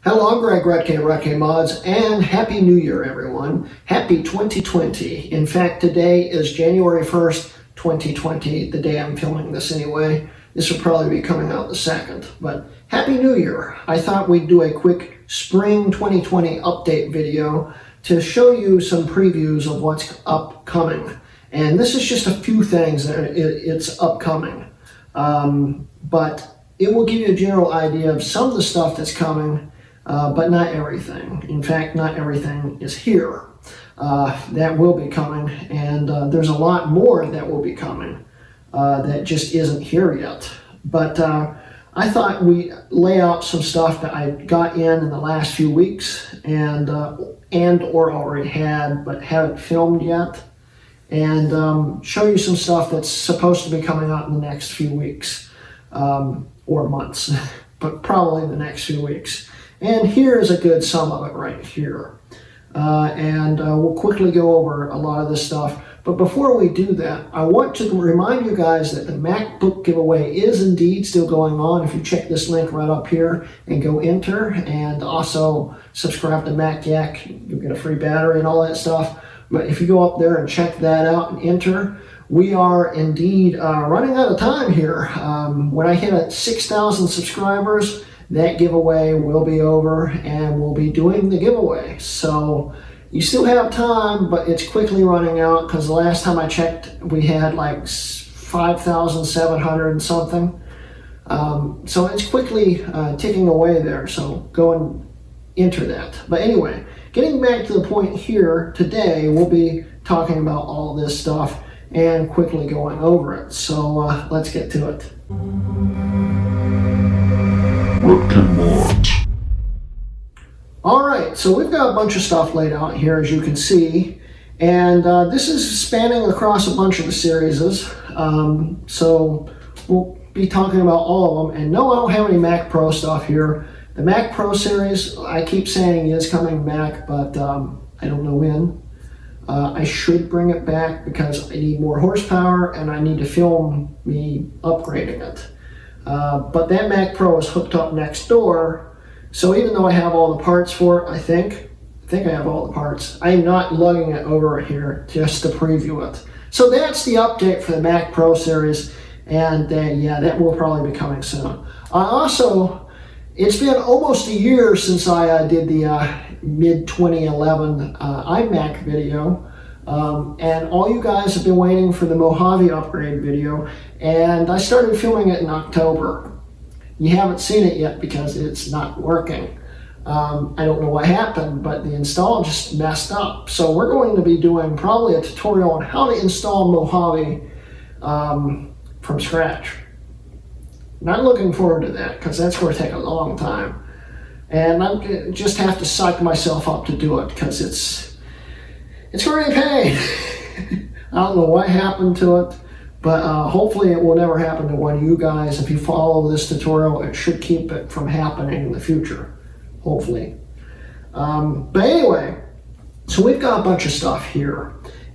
Hello, I'm Greg Hrutkay Mods, and Happy New Year, everyone. Happy 2020. In fact, today is January 1st, 2020, the day I'm filming this anyway. This will probably be coming out the 2nd, but Happy New Year. I thought we'd do a quick Spring 2020 update video to show you some previews of what's upcoming. And this is just a few things that it's upcoming. But it will give you a general idea of some of the stuff that's coming, but not everything. In fact, not everything is here. That will be coming, and there's a lot more that will be coming that just isn't here yet. But I thought we lay out some stuff that I got in the last few weeks and or already had but haven't filmed yet, and show you some stuff that's supposed to be coming out in the next few weeks or months, but probably the next few weeks. And here's a good sum of it right here. And we'll quickly go over a lot of this stuff. But before we do that, I want to remind you guys that the MacBook giveaway is indeed still going on. If you check this link right up here and go enter, and also subscribe to Mac Yak, you'll get a free battery and all that stuff. But if you go up there and check that out and enter, we are indeed running out of time here. When I hit 6,000 subscribers, that giveaway will be over and we'll be doing the giveaway. So you still have time, but it's quickly running out because the last time I checked, we had like 5,700 and something. So it's quickly ticking away there. So go and enter that. But anyway, getting back to the point here, today we'll be talking about all this stuff and quickly going over it. So let's get to it. Alright, so we've got a bunch of stuff laid out here, as you can see, and this is spanning across a bunch of the series. So we'll be talking about all of them. And no, I don't have any Mac Pro stuff here. The Mac Pro series, I keep saying is coming back, but I don't know when. I should bring it back because I need more horsepower and I need to film me upgrading it. But that Mac Pro is hooked up next door, so even though I have all the parts for it, I think I have all the parts, I'm not lugging it over here just to preview it. So that's the update for the Mac Pro series, and yeah, that will probably be coming soon. Also, it's been almost a year since I did the mid-2011 iMac video. And all you guys have been waiting for the Mojave upgrade video, and I started filming it in October. You haven't seen it yet because it's not working. I don't know what happened, but the install just messed up. So we're going to be doing probably a tutorial on how to install Mojave from scratch. Not looking forward to that because that's going to take a long time. And I just have to psych myself up to do it because it's going to be a pain. I don't know what happened to it, but hopefully it will never happen to one of you guys. If you follow this tutorial, it should keep it from happening in the future, hopefully. But anyway, so we've got a bunch of stuff here,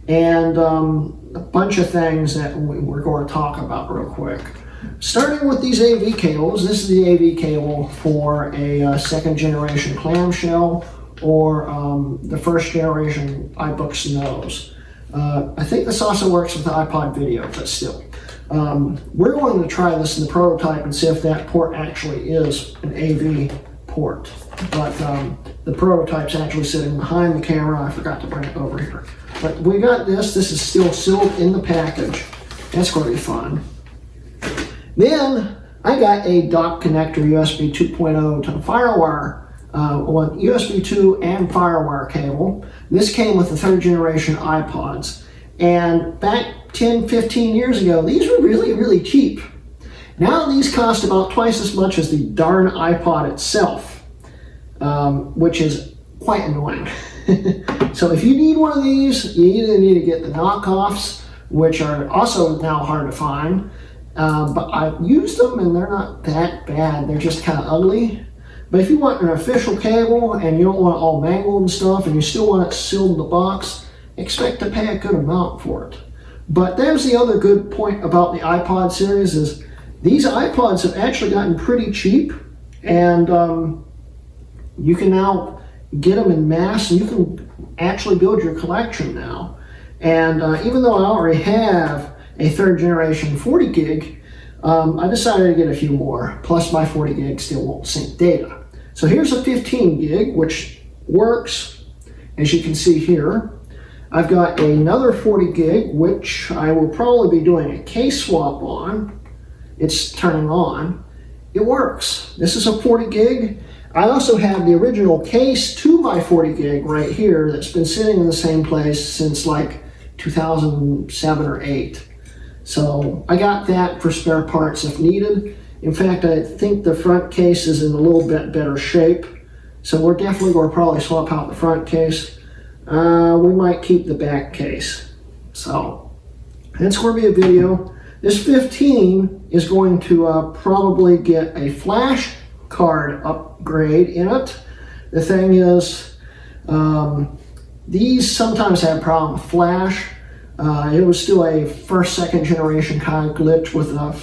and a bunch of things that we're going to talk about real quick. Starting with these AV cables. This is the AV cable for a second generation clamshell, or the first generation iBooks Snows. I think this also works with the iPod video, but still. We're going to try this in the prototype and see if that port actually is an AV port. But the prototype's actually sitting behind the camera. I forgot to bring it over here. But we got this. This is still sealed in the package. That's going to be fun. Then I got a dock connector USB 2.0 to the FireWire. On USB 2 and FireWire cable. This came with the third generation iPods, and back 10-15 years ago these were really cheap. Now these cost about twice as much as the darn iPod itself, which is quite annoying. So if you need one of these, you either need to get the knockoffs, which are also now hard to find, but I've used them and they're not that bad. They're just kind of ugly. But if you want an official cable and you don't want it all mangled and stuff, and you still want it sealed in the box, expect to pay a good amount for it. But there's the other good point about the iPod series is these iPods have actually gotten pretty cheap, and You can now get them in mass, and you can actually build your collection now. And even though I already have a 3rd generation 40 gig, I decided to get a few more, plus my 40 gig still won't sync data. So here's a 15 gig, which works, as you can see here. I've got another 40 gig, which I will probably be doing a case swap on. It's turning on. It works. This is a 40 gig. I also have the original case to my 40 gig right here that's been sitting in the same place since like 2007 or 8. So I got that for spare parts if needed. In fact, I think the front case is in a little bit better shape. So we're definitely going to probably swap out the front case. We might keep the back case. So that's going to be a video. This 15 is going to probably get a flash card upgrade in it. The thing is, these sometimes have a problem with flash. It was still a 1st, 2nd generation kind of glitch with a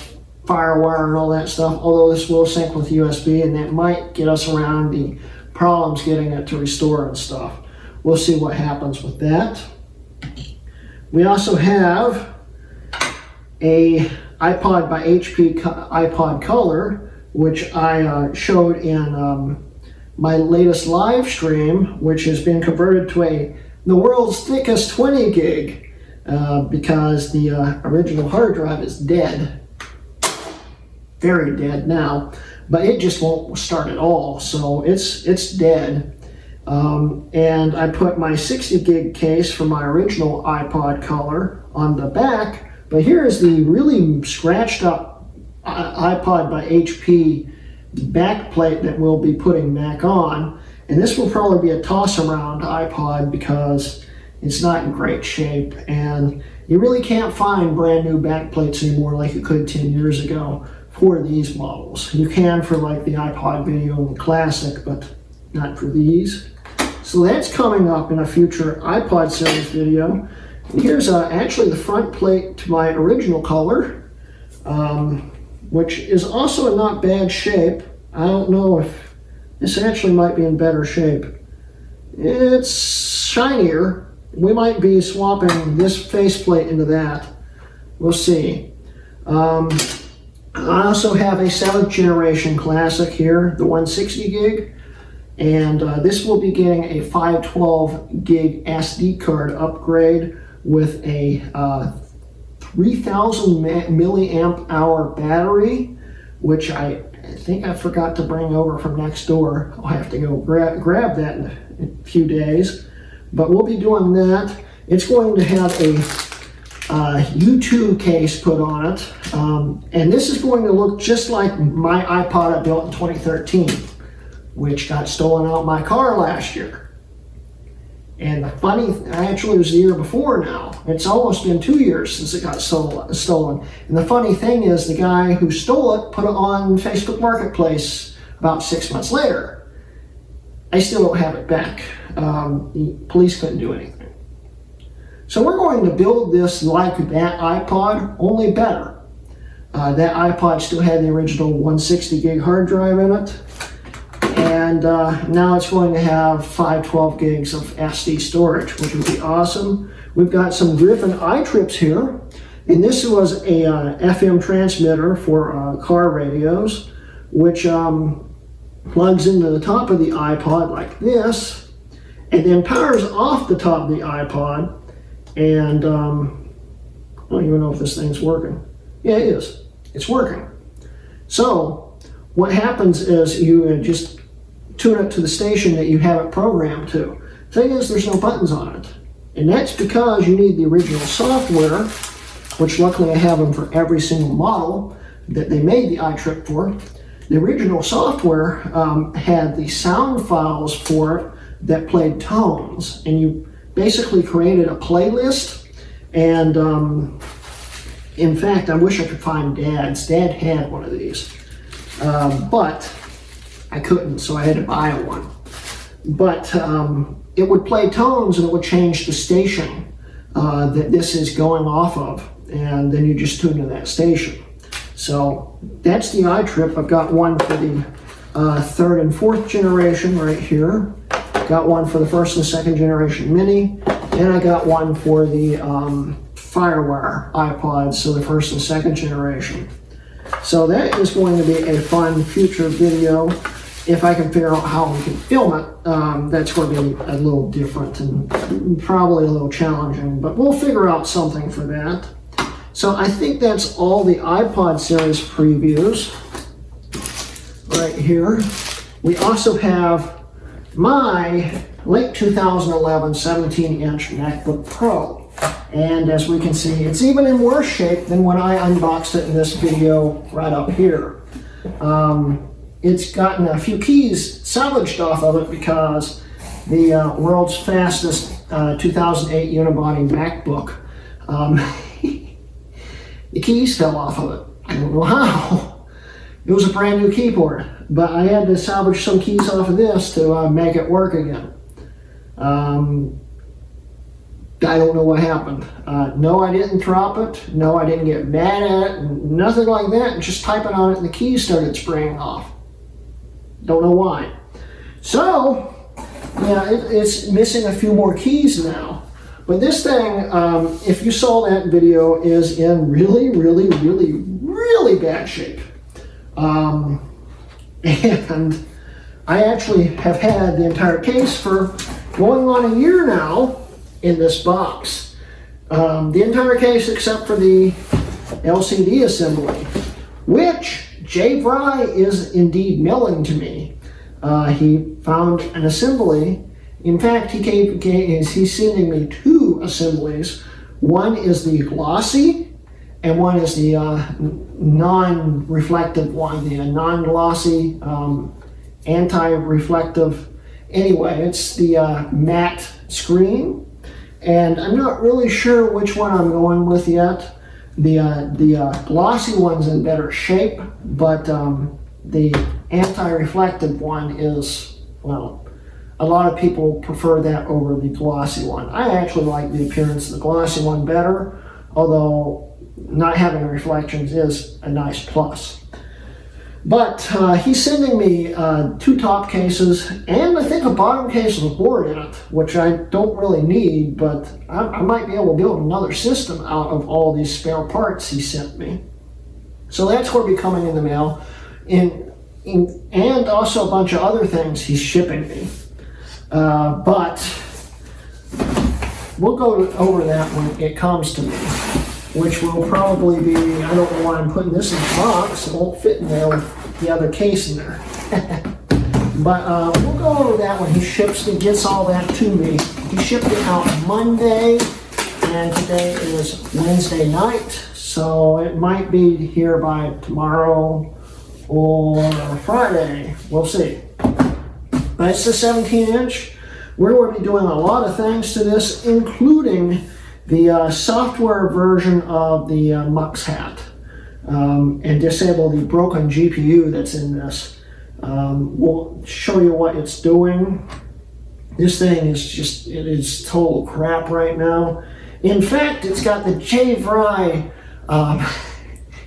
firewire and all that stuff, although this will sync with USB, and that might get us around the problems getting it to restore and stuff. We'll see what happens with that. We also have a iPod by HP iPod Color, which I showed in my latest live stream, which has been converted to the world's thickest 20 gig because the original hard drive is dead. Very dead now, but it just won't start at all, so it's dead. And I put my 60 gig case for my original iPod Color on the back, but here is the really scratched up iPod by HP back plate that we'll be putting back on, and this will probably be a toss around iPod because it's not in great shape, and you really can't find brand new back plates anymore like you could 10 years ago for these models. You can for like the iPod Video and the Classic, but not for these. So that's coming up in a future iPod series video. And here's actually the front plate to my original Color, which is also in not bad shape. I don't know if this actually might be in better shape. It's shinier. We might be swapping this faceplate into that. We'll see. I also have a 7th generation Classic here, the 160 gig. And this will be getting a 512 gig SD card upgrade with a 3000 milliamp hour battery, which I think I forgot to bring over from next door. I'll have to go grab that in a few days, but we'll be doing that. It's going to have a U2 case put on it, and this is going to look just like my iPod I built in 2013, which got stolen out of my car last year. And the funny, actually it was the year before now. It's almost been 2 years since it got stolen. And the funny thing is the guy who stole it put it on Facebook Marketplace about 6 months later. I still don't have it back. The police couldn't do anything. So we're going to build this like that iPod, only better. That iPod still had the original 160 gig hard drive in it. And now it's going to have 512 gigs of SD storage, which would be awesome. We've got some Griffin iTrips here. And this was a FM transmitter for car radios, which plugs into the top of the iPod like this, and then powers off the top of the iPod. And I don't even know if this thing's working. Yeah, it is. It's working. So what happens is you just tune it to the station that you have it programmed to. Thing is, there's no buttons on it. And that's because you need the original software, which luckily I have them for every single model that they made the iTrip for. The original software had the sound files for it that played tones, and you basically created a playlist. And in fact, I wish I could find Dad's. Dad had one of these, but I couldn't, so I had to buy one. But it would play tones, and it would change the station that this is going off of, and then you just tune to that station. So that's the iTrip. I've got one for the third and fourth generation right here. Got one for the first and second generation Mini, and I got one for the Firewire iPods, so the first and second generation. So that is going to be a fun future video. If I can figure out how we can film it, that's going to be a little different and probably a little challenging, but we'll figure out something for that. So I think that's all the iPod series previews right here. We also have my late 2011 17-inch MacBook Pro. And as we can see, it's even in worse shape than when I unboxed it in this video right up here. It's gotten a few keys salvaged off of it because the world's fastest 2008 unibody MacBook, the keys fell off of it. I don't know how. It was a brand new keyboard, but I had to salvage some keys off of this to make it work again. I don't know what happened. No, I didn't drop it. No, I didn't get mad at it. Nothing like that. Just typing on it and the keys started spraying off. Don't know why. So, yeah, it's missing a few more keys now. But this thing, if you saw that video, is in really, really, really, really bad shape. And I actually have had the entire case for going on a year now in this box. The entire case except for the LCD assembly, which Jay Fry is indeed mailing to me. He found an assembly. In fact, he's sending me two assemblies. One is the glossy, and one is the non-reflective one, the non-glossy, anti-reflective. Anyway, it's the matte screen, and I'm not really sure which one I'm going with yet. The glossy one's in better shape, but the anti-reflective one is, well, a lot of people prefer that over the glossy one. I actually like the appearance of the glossy one better, although not having reflections is a nice plus. But he's sending me two top cases and I think a bottom case with a board in it, which I don't really need, but I might be able to build another system out of all these spare parts he sent me. So that's going to be coming in the mail. And also a bunch of other things he's shipping me. But we'll go over that when it comes to me, which will probably be, I don't know why I'm putting this in the box, it won't fit in there with the other case in there. But we'll go over that when he ships and gets all that to me. He shipped it out Monday, and today is Wednesday night, so it might be here by tomorrow or Friday, we'll see. But it's a 17-inch. We're going to be doing a lot of things to this, including the software version of the Mux hat, and disable the broken GPU that's in this. We'll show you what it's doing. This thing is just, it is total crap right now. In fact, it's got the Jay Fry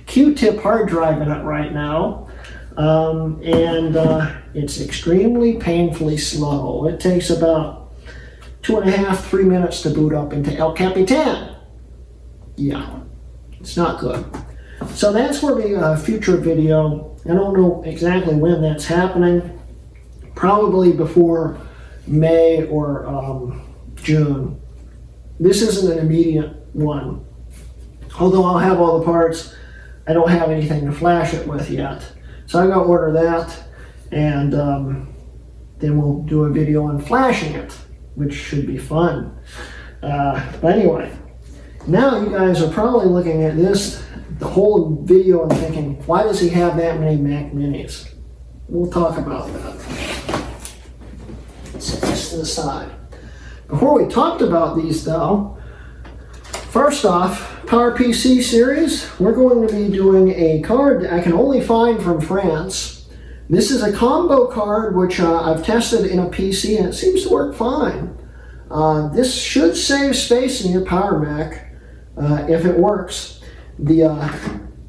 Q-tip hard drive in it right now. And it's extremely painfully slow. It takes about 2.5-3 minutes to boot up into El Capitan. Yeah, it's not good. So that's going to be a future video. I don't know exactly when that's happening. Probably before May or June. This isn't an immediate one. Although I'll have all the parts, I don't have anything to flash it with yet. So I'm going to order that, and then we'll do a video on flashing it, which should be fun. But anyway, now you guys are probably looking at this, the whole video, and thinking, why does he have that many Mac Minis? We'll talk about that. Set this to the side. Before we talked about these though, first off, PowerPC series, we're going to be doing a card that I can only find from France. This is a combo card which I've tested in a PC and it seems to work fine. This should save space in your Power Mac if it works. The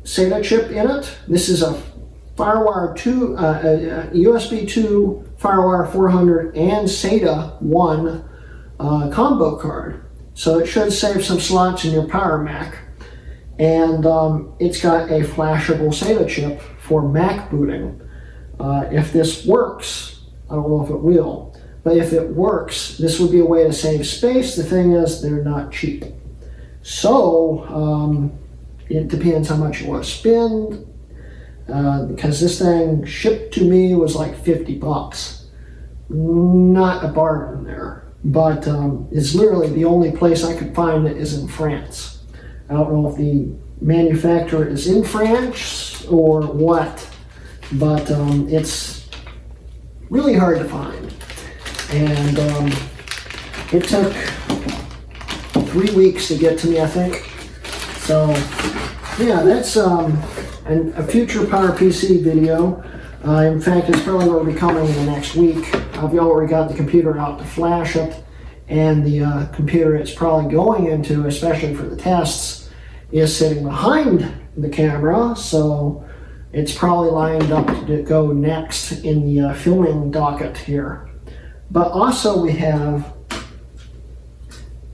SATA chip in it, this is a FireWire 2, USB 2, FireWire 400, and SATA 1 combo card. So it should save some slots in your Power Mac. And it's got a flashable SATA chip for Mac booting. If this works, I don't know if it will, but if it works, this would be a way to save space. The thing is, they're not cheap. So it depends how much you want to spend, because this thing shipped to me was like 50 bucks. Not a bargain there, but it's literally the only place I could find it is in France. I don't know if the manufacturer is in France or what, but it's really hard to find. And it took 3 weeks to get to me, I think. So yeah, that's a future PowerPC video. In fact, it's probably going to be coming in the next week. I've already got the computer out to flash it, and the computer it's probably going into, especially for the tests, is sitting behind the camera, so it's probably lined up to go next in the filming docket here. But also we have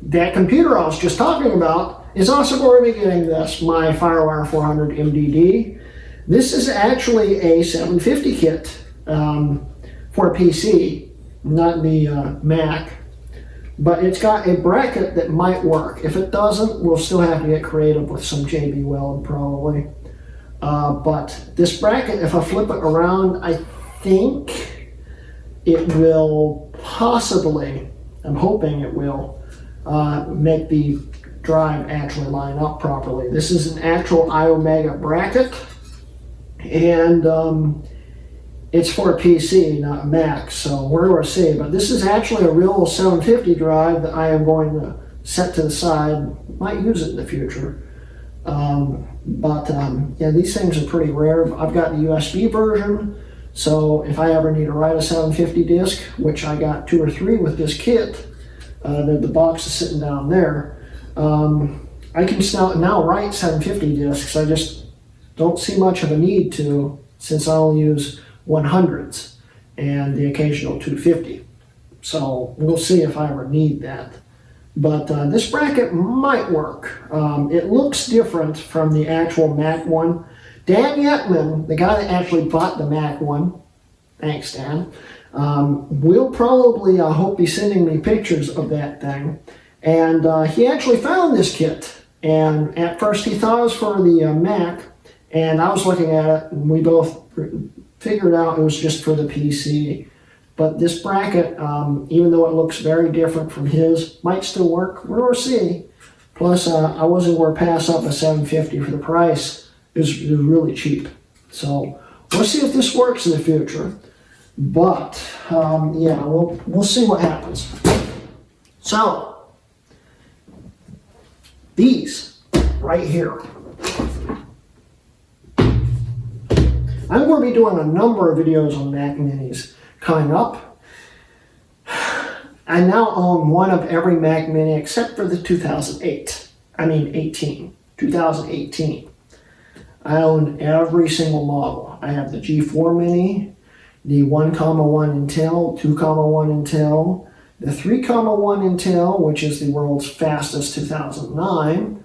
that computer I was just talking about is also going to be getting this, my FireWire 400 MDD. This is actually a 750 kit for a PC, not the Mac. But it's got a bracket that might work. If it doesn't, we'll still have to get creative with some JB Weld probably. But this bracket, if I flip it around, I think it will possibly, I'm hoping it will, make the drive actually line up properly. This is an actual iOmega bracket, and it's for a PC, not a Mac, so we're going to see. But this is actually a real 750 drive that I am going to set to the side. Might use it in the future. Yeah, these things are pretty rare. I've got the USB version, so if I ever need to write a 750 disk, which I got 2 or 3 with this kit, the box is sitting down there, I can now write 750 disks. I just don't see much of a need to, since I only use 100s and the occasional 250. So we'll see if I ever need that. But this bracket might work. It looks different from the actual Mac one. Dan Yetman, the guy that actually bought the Mac one, thanks Dan, will probably, I hope, be sending me pictures of that thing. And he actually found this kit. And at first he thought it was for the Mac, and I was looking at it, and we both figured out it was just for the PC. But this bracket, even though it looks very different from his, might still work. We'll see. Plus, I wasn't going to pass up a 750 for the price. It was really cheap. So we'll see if this works in the future. But yeah, we'll see what happens. So these right here. I'm going to be doing a number of videos on Mac Minis coming up. I now own one of every Mac Mini except for the 2018. I own every single model. I have the G4 Mini, the 1,1 Intel, 2,1 Intel, the 3,1 Intel, which is the world's fastest 2009,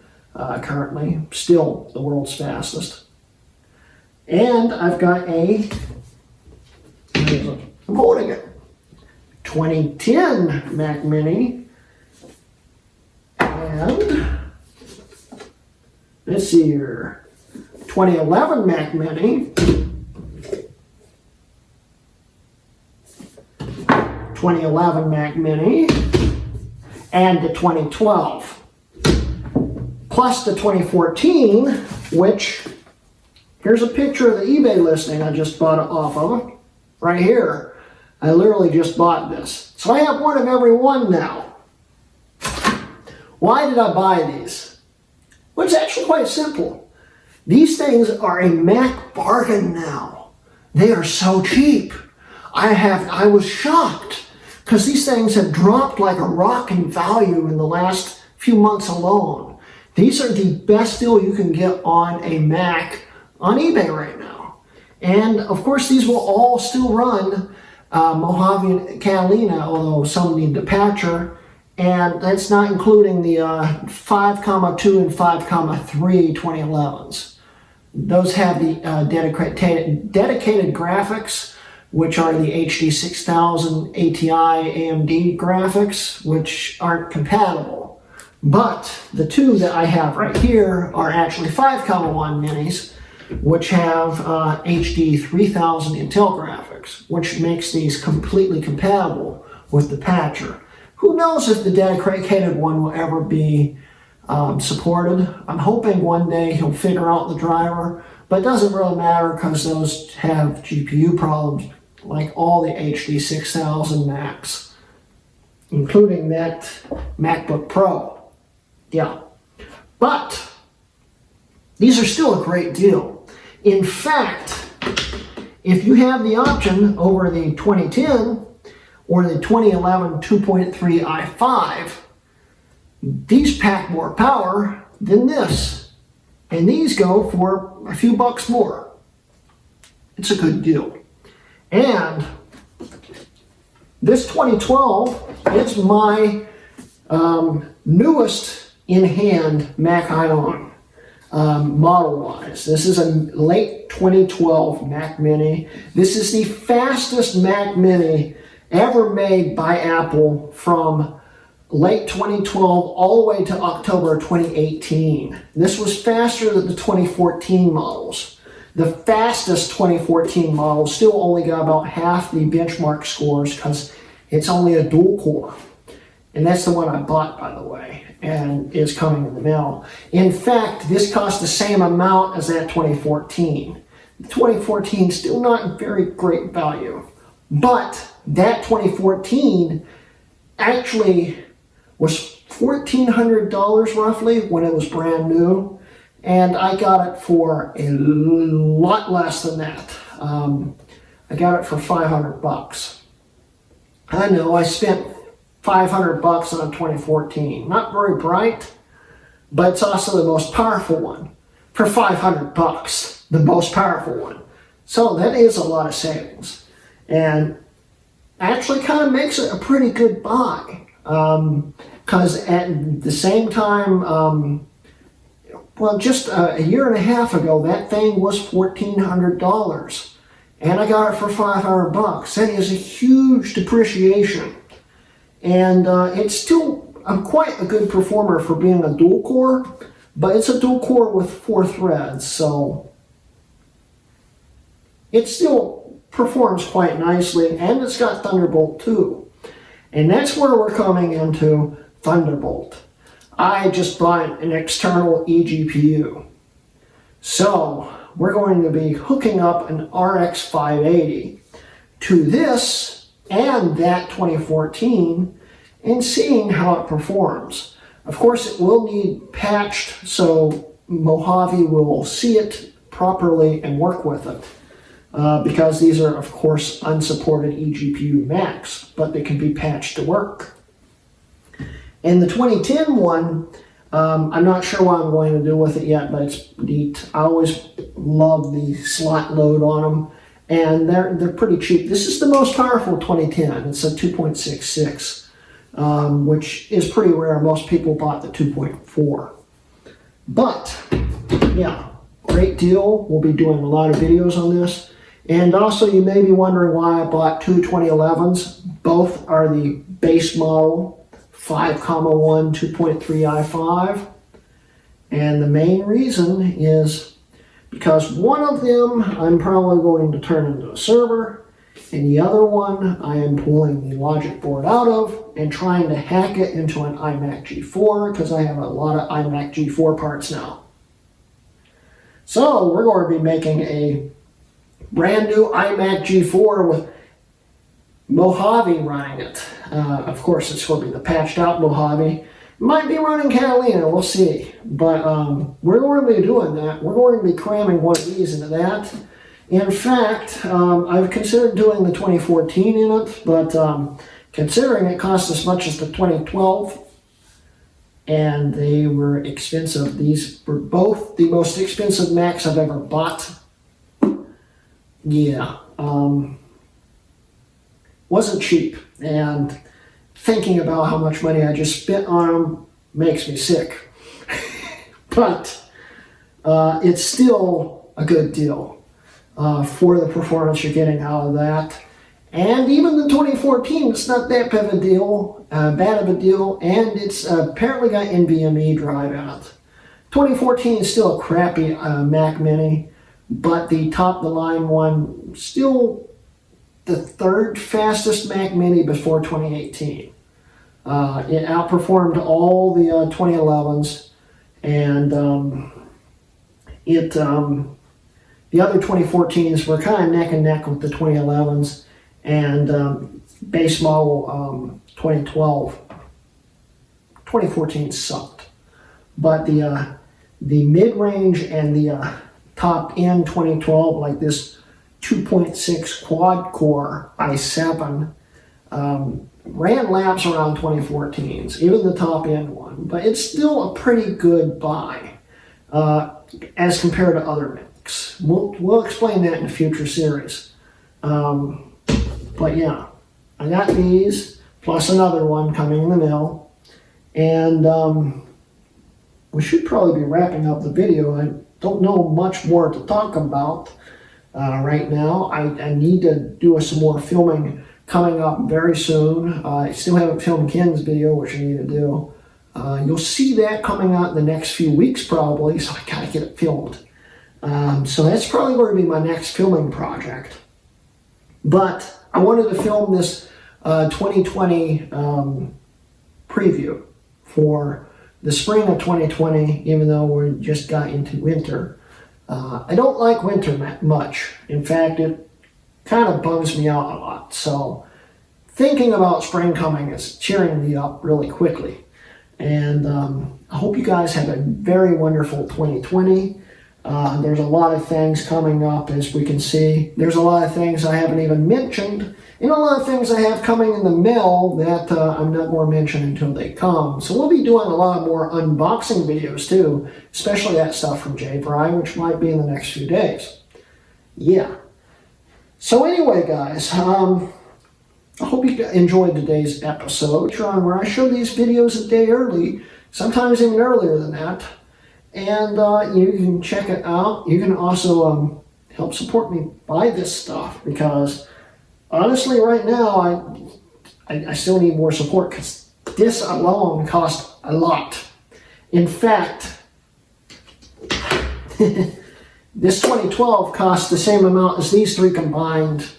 currently, still the world's fastest. And I've got I'm holding it, 2010 Mac Mini, and let's see here, 2011 Mac Mini, 2011 Mac Mini, and the 2012, plus the 2014, which, here's a picture of the eBay listing I just bought it off of, right here. I literally just bought this. So I have one of every one now. Why did I buy these? Well, it's actually quite simple. These things are a Mac bargain now. They are so cheap. I was shocked because these things have dropped like a rock in value in the last few months alone. These are the best deal you can get on a Mac on eBay right now. And of course, these will all still run Mojave and Catalina, although some need the patcher. And that's not including the 5,2 and 5,3 2011s. Those have the dedicated graphics, which are the HD 6000 ATI AMD graphics, which aren't compatible. But the two that I have right here are actually 5,1 minis, which have HD 3000 Intel graphics, which makes these completely compatible with the patcher. Who knows if the dedicated one will ever be supported. I'm hoping one day he'll figure out the driver, but it doesn't really matter because those have GPU problems like all the HD 6000 Macs, including that MacBook Pro. Yeah, but these are still a great deal. In fact, if you have the option over the 2010 or the 2011 2.3 i5, these pack more power than this. And these go for a few bucks more. It's a good deal. And this 2012 is my newest in-hand Mac Athlon model-wise. This is a late 2012 Mac Mini. This is the fastest Mac Mini ever made by Apple from late 2012 all the way to October 2018. This was faster than the 2014 models. The fastest 2014 model still only got about half the benchmark scores because it's only a dual core. And that's the one I bought, by the way, and is coming in the mail. In fact, this cost the same amount as that 2014. The 2014 still not very great value, but that 2014 actually was $1,400 roughly when it was brand new, and I got it for a lot less than that. I got it for 500 bucks. I know I spent 500 bucks on a 2014. Not very bright, but it's also the most powerful one. For 500 bucks, the most powerful one. So that is a lot of savings. And actually kind of makes it a pretty good buy. Because at the same time, well, just a year and a half ago, that thing was $1,400. And I got it for 500 bucks. That is a huge depreciation. And it's still quite a good performer for being a dual core, but it's a dual core with 4 threads, so it still performs quite nicely, and it's got Thunderbolt too. And that's where we're coming into Thunderbolt. I just bought an external eGPU. So we're going to be hooking up an RX 580 to this and that 2014 and seeing how it performs. Of course, it will need patched so Mojave will see it properly and work with it. Because these are, of course, unsupported eGPU Macs, but they can be patched to work. And the 2010 one, I'm not sure what I'm going to do with it yet, but it's neat. I always love the slot load on them, and they're pretty cheap. This is the most powerful 2010. It's a 2.66, which is pretty rare. Most people bought the 2.4. But, yeah, great deal. We'll be doing a lot of videos on this. And also, you may be wondering why I bought two 2011s. Both are the base model, 5,1 2.3 i5. And the main reason is because one of them I'm probably going to turn into a server, and the other one I am pulling the logic board out of and trying to hack it into an iMac G4 because I have a lot of iMac G4 parts now. So we're going to be making a brand new iMac G4 with Mojave running it. Of course, it's going to be the patched out Mojave. Might be running Catalina, we'll see. But we're going to be doing that. We're going to be cramming one of these into that. In fact, I've considered doing the 2014 in it, but considering it cost as much as the 2012, and they were expensive. These were both the most expensive Macs I've ever bought. yeah, wasn't cheap. And thinking about how much money I just spent on them makes me sick. But it's still a good deal for the performance you're getting out of that. And even the 2014, it's not that bad of a deal, and it's apparently got NVMe drive in it. 2014 is still a crappy Mac Mini, but the top-of-the-line one, still the third fastest Mac Mini before 2018. It outperformed all the 2011s, and the other 2014s were kind of neck and neck with the 2011s, and base model 2012. 2014 sucked, but the mid-range and the top-end 2012, like this 2.6 quad-core i7, ran laps around 2014s, even the top-end one, but it's still a pretty good buy as compared to other Macs. We'll explain that in a future series. But yeah, I got these, plus another one coming in the mail, and we should probably be wrapping up the video. I don't know much more to talk about right now. I need to do some more filming coming up very soon. I still haven't filmed Ken's video, which I need to do. You'll see that coming out in the next few weeks probably, so I gotta get it filmed. So that's probably going to be my next filming project. But I wanted to film this 2020 preview for the spring of 2020, even though we just got into winter. I don't like winter much. In fact, it kind of bums me out a lot. So thinking about spring coming is cheering me up really quickly. And I hope you guys have a very wonderful 2020. There's a lot of things coming up, as we can see. There's a lot of things I haven't even mentioned, and a lot of things I have coming in the mail that I'm not going to mention until they come. So we'll be doing a lot more unboxing videos too, especially that stuff from JVry, which might be in the next few days. Yeah. So anyway, guys, I hope you enjoyed today's episode, where I show these videos a day early, sometimes even earlier than that. And you can check it out. You can also help support me buy this stuff, because honestly right now I still need more support, because this alone cost a lot. In fact, this 2012 cost the same amount as these three combined,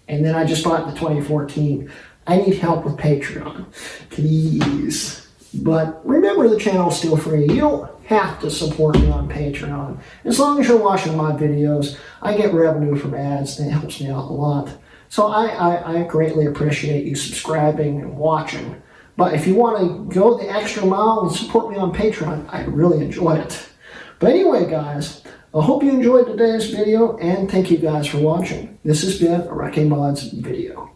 and then I just bought the 2014. I need help with Patreon, please. But remember, the channel's still free. You don't have to support me on Patreon. As long as you're watching my videos, I get revenue from ads, and it helps me out a lot. So I greatly appreciate you subscribing and watching. But if you want to go the extra mile and support me on Patreon, I'd really enjoy it. But anyway, guys, I hope you enjoyed today's video, and thank you guys for watching. This has been a Hrutkay Mods video.